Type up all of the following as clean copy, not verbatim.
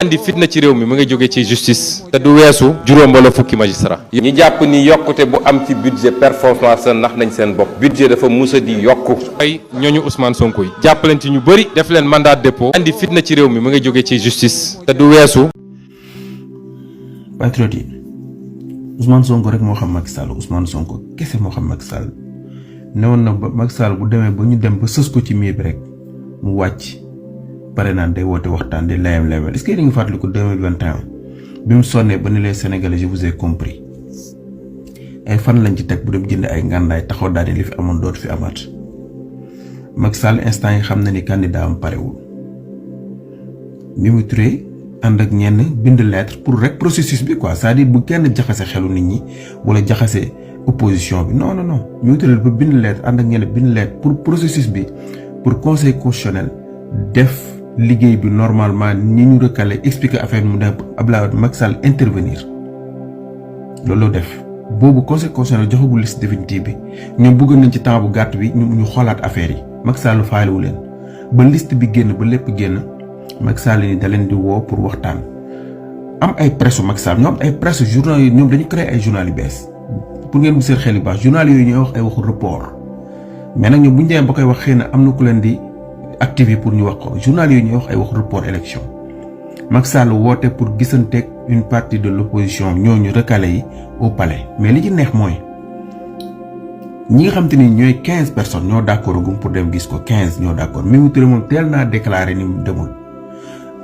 andi fitna ci réew mi mu ngi jóge ci justice te du weesu juróom wala fukki magistrat ñi jàpp ni yokkute bu am ci budget performance nax nañ seen bopp budget dafa musa di yokku ay ñooñu Ousmane Sonko yi jàpp leen ci ñu bëri def leen mandat de dépôt andi fitna ci réew mi mu ngi jóge ci justice te du weesu patriote yi Ousmane Sonko rek moo xam Macky Sall Ousmane Sonko kese moo xam Macky Sall newoon na ba Macky Sall bu demee ba ñu dem ba sës ko ci miir bi rek mu wàcc pare naan day woote waxtaan di layam est-ce que yéen a ngi fàttaliku 2021 bi mu sonnee ba ni les Sénégalais je vous ai compris ay fan lañ ci teg bu dem jënd ay ngàndaay taxaw daal di li fi amoon dootu fi amaat Macky Sall instant yi xam na ni candidat am parewul Mimi Touré ànd ak ñenn bind lettre pour rek processus bi quoi c'est-à-dire bu kenn jaxase xelu nit ñi wala jaxase opposition bi non Mimi Touré ba bind lettre ànd ak ñenn bind lettre pour processus bi pour conseil constitutionnel def liggéey bi normalement ni ñu recalé expliquer affaire mu dem Abdoulaye Wade Macky Sall intervenir loolu def boobu conseil constitutionnel joxagul liste définitive bi ñoom bëggoon nañ ci temps bu gàtt bi ñu xoolaat affaire yi Macky Sall faalewu leen ba liste bi génn ba lépp génn Macky Sall ni da leen di woo pour waxtaan am ay presse Macky Sall ñoom ay presse journal yi ñoom dañu créé ay journal yu bees pour ngeen bu seen xel yu baax journal yooyu ñooy wax ay waxu report mais nag ñoom bu ñu demee ba koy wax xëy na am na ku leen di activé pour ñu wax ko journal yooyu ñuy wax ay wax report élection Macky Sall woote pour gisanteeg une partie de l'opposition ñooñu recalé yi au palais mais li ci neex mooy ñi nga xam te ni ñooy 15 personnes ñoo d'accord gum pour dem gis ko 15 ñoo d'accord Mimi Touré moom teel naa déclaré ni mu demul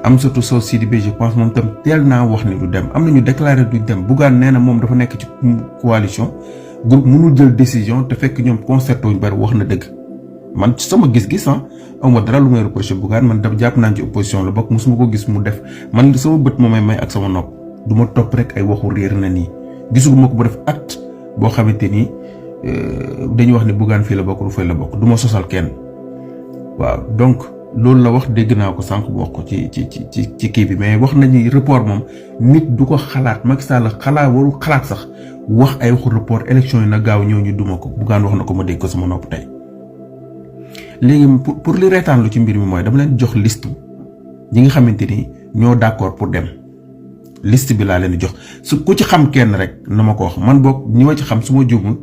Amsatou Sow Sidibé je pense moom tam teel naa wax ni du dem am na ñu déclaré du dem Bougane nee na moom dafa nekk ci coalition groupe mënul jël décision te fekk ñoom concerté wuñ bari wax na dëgg man ci sama gis-gis amuma dara lu may reproché Bougane man dama jàpp naa ci opposition la bokk mosuma ko gis mu def man sama bët moo may ak sama nopp du ma topp rek ay waxu réer na nii gisuguma ko bu def acte boo xamante ni dañuy wax ne Bougane fii la bokk du fay la bokk du ma sosal kenn waaw donc loolu la wax dégg naa ko sànq bu wax ko ci kii bi mais wax nañu report moom nit du ko xalaat Macky Sall warul xalaat sax wax ay waxu report élection yi na gaaw ñëw ñu duma ko Bougane wax na ko ma dégg ko sama nopp tey léegi pour li reetaan lu ci mbir mi mooy dama leen jox liste ñi nga xamante ni ñoo d'accord pour dem liste bi laa leen di jox su ku ci xam kenn rek na ma ko wax man boog ñi ma ci xam su ma jumul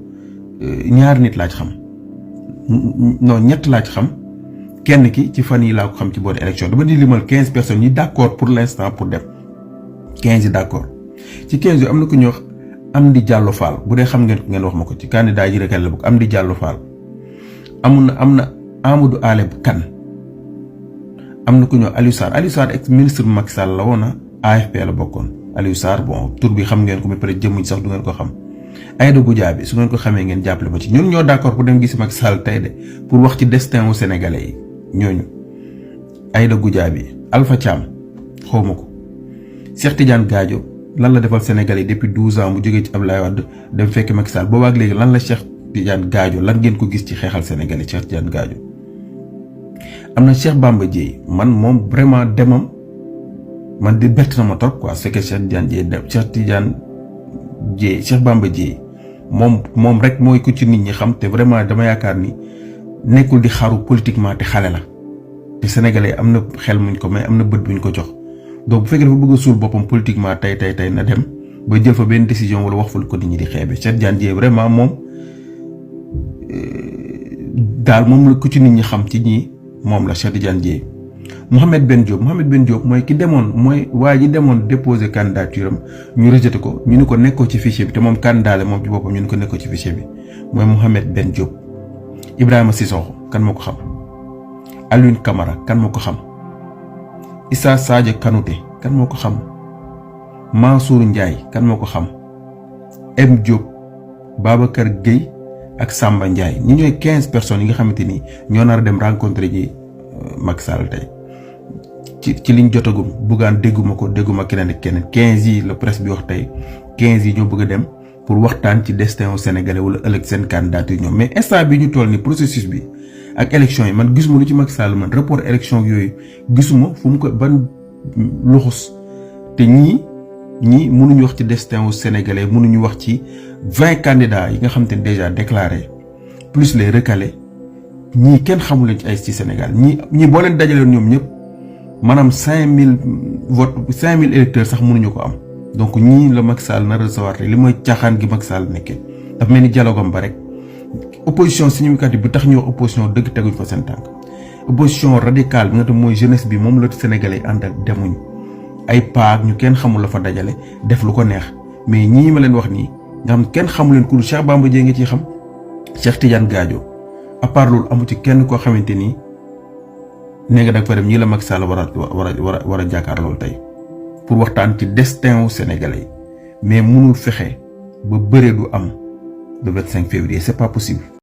ñaari nit laa ci xam non ñett laa ci xam kenn ki ci fan yi laa ko xam ci boori élection dama di limal 15 personnes yi d'accord pour l'instant pour dem 15 yi d'accord ci 15 yi am na ku ñuy wax Amdi Diallo Fall bu dee xam ngeen ko ngeen wax ma ko ci candidat yi rek la bokk Amdi Diallo Fall am na Amadou Ale Kane am na ku ñëw Aliou Sarr ex ministre Macky Sall la woon AFP la bokkoon Aliou Sarr bon tur bi xam ngeen ko mais peut-être jëmm sax du ngeen ko xam Aïda Goudiaby su ngeen ko xamee ngeen jàppale ma ci ñun ñoo d'accord pour dem gisi Macky Sall tey de pour wax ci destin wu sénégalais yi ñooñu Aïda Goudiaby Alpha Thiam xawma ko Cheikh Tidiane Gadio lan la defal sénégalais yi depuis 12 ans mu jógee ci Abdoulaye Wade dem fekk Macky Sall boobaak léegi lan la Cheikh Tidiane Gadio lan ngeen ko gis ci xeexal sénégalais Cheikh Tidiane Gadio am na Cheikh Bamba Dièye man moom vraiment demam man di bett na ma trop quoi su fekkee Cheikh Bamba Dièye moom rek mooy ku ci nit ñi xam te vraiment dama yaakaar ni nekkul di xaru politiquement te xale la te sénégalais am na xel muñ ko may am na bët buñ ko jox donc bu fekkee dafa bëgg a suul boppam politiquement tey na dem ba jël fa benn décision wala wax fa lu ko nit ñi di xeebe Cheikh Tidiane Dièye vraiment moom daal moom la ku ci nit ñi xam ci ñi moom la Cheikh Tidiane Dièye Mohamed Ben Diop mooy ki demoon mooy waa ji demoon déposer candidature am ñu rejeté ko ñu ni ko nekkoo ci fichier bi te moom candidat la moom ci boppam ñu ni ko nekkoo ci fichier bi mooy Mohamed Ben Diop Ibrahima Sissoko kan moo ko xam Alioune Camara kan moo ko xam Issa Sadio Kanouté kan moo ko xam Mansour Ndiaye kan moo ko xam M Diop Babacar Gueye ak Samba Ndiaye ñi ñooy 15 personnes yi nga xamante ni ñoo nar a dem rencontrer ji Macky Sall tey ci liñ jotagum Bougane dégguma keneen ak keneen 15 yi la presse bi wax tey 15 yi ñoo bëgg a dem pour waxtaan ci destin au Sénégalais wala ëllëg seen candidature ñoom mais instant bi ñu toll ni processus bi ak élection yi man gisuma lu ci Macky Sall man rapport élection yooyu gisuma fu mu ko ban luxus te ñii mënuñu wax ci destin au Sénégalais mënuñu wax ci 20 candidats yi nga xam te ne déjà déclaré plus les recalés ñii kenn xamu leen ci ay ci Sénégal ñii boo leen dajalewoon ñoom ñëpp maanaam 5000 vote 5000 électeurs sax mënuñu ko am donc ñii la Macky Sall na recevoir te li mooy caaxaan gi Macky Sall nekkee dafa mel ni dialogue am ba rek opposition significative bi tax ñu wax opposition dëgg teguñ fa seen tànk opposition radicale bi nga xam mooy jeunesse bi moom la Sénégalais yi ànd ak demuñ ay paak ñu kenn xamul la fa dajale def lu ko neex mais ñii ma leen wax nii nga xam kenn xamu leen ku dul Cheikh Bamba Dièye nga ciy xam Cheikh Tidiane Gadio à part loolu amu ci kenn koo xamante ni nee nga da nga fa dem ñii la Macky Sall war a jàkkaar loolu tey pour waxtaan ci destin wu Sénégalais yi mais mënul fexe ba bëre du am le 25 février c'est pas possible.